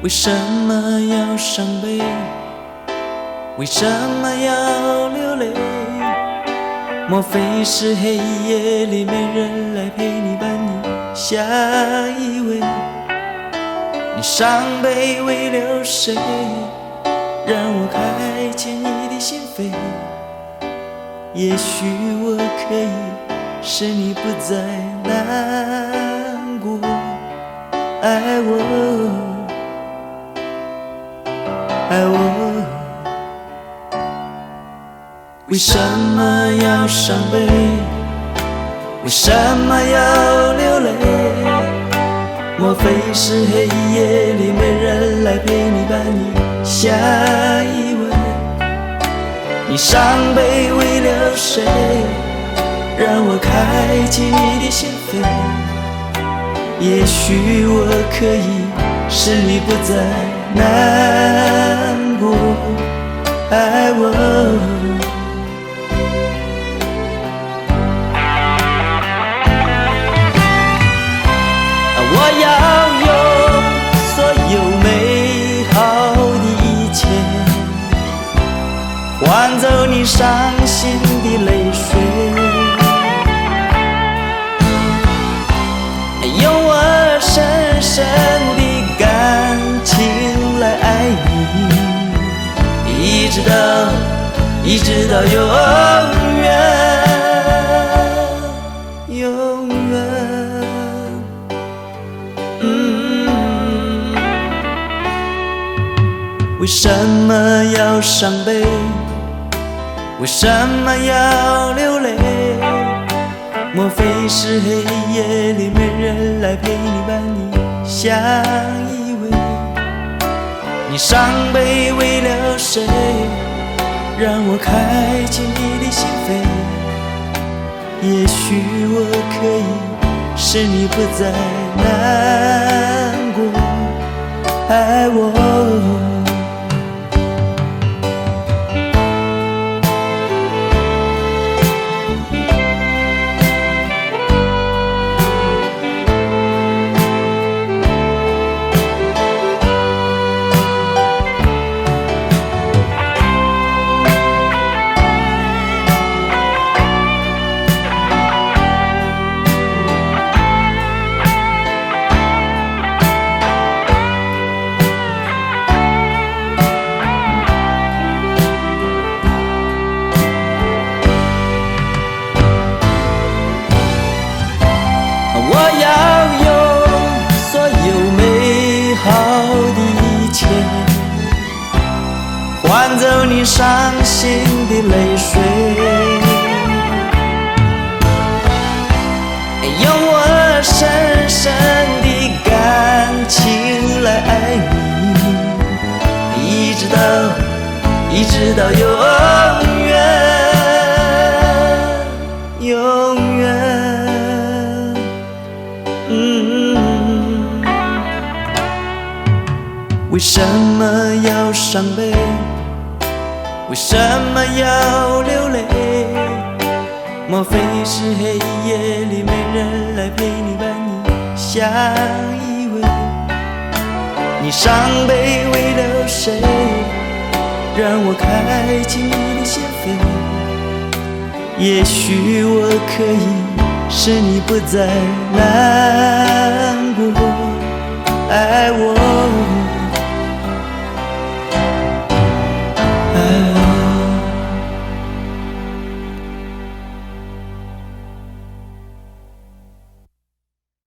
为什么要伤悲？为什么要流泪？莫非是黑夜里没人来陪你伴你下一位？你伤悲为了谁？让我开启你的心扉。也许我可以使你不再难过，爱我，爱我。为什么要伤悲？为什么要流泪？莫非是黑夜里没人来陪你伴你下一位？你伤悲为了谁？让我开启你的心扉。也许我可以使你不再难过，爱我。我要用所有美好的一切换走你伤心的泪水，用我深深的感情来爱你，一直到永远，永远。为什么要伤悲？为什么要流泪？莫非是黑夜里没人来陪你伴你相依偎？你伤悲为了谁？让我开启你的心扉。也许我可以使你不再难过，爱我。我要用所有美好的一切换走你伤心的泪水，用我深深的感情来爱你，一直到永远，永远。为什么要伤悲？为什么要流泪？莫非是黑夜里没人来陪你伴你相依偎？你伤悲为了谁？让我开启你的心扉。也许我可以使你不再难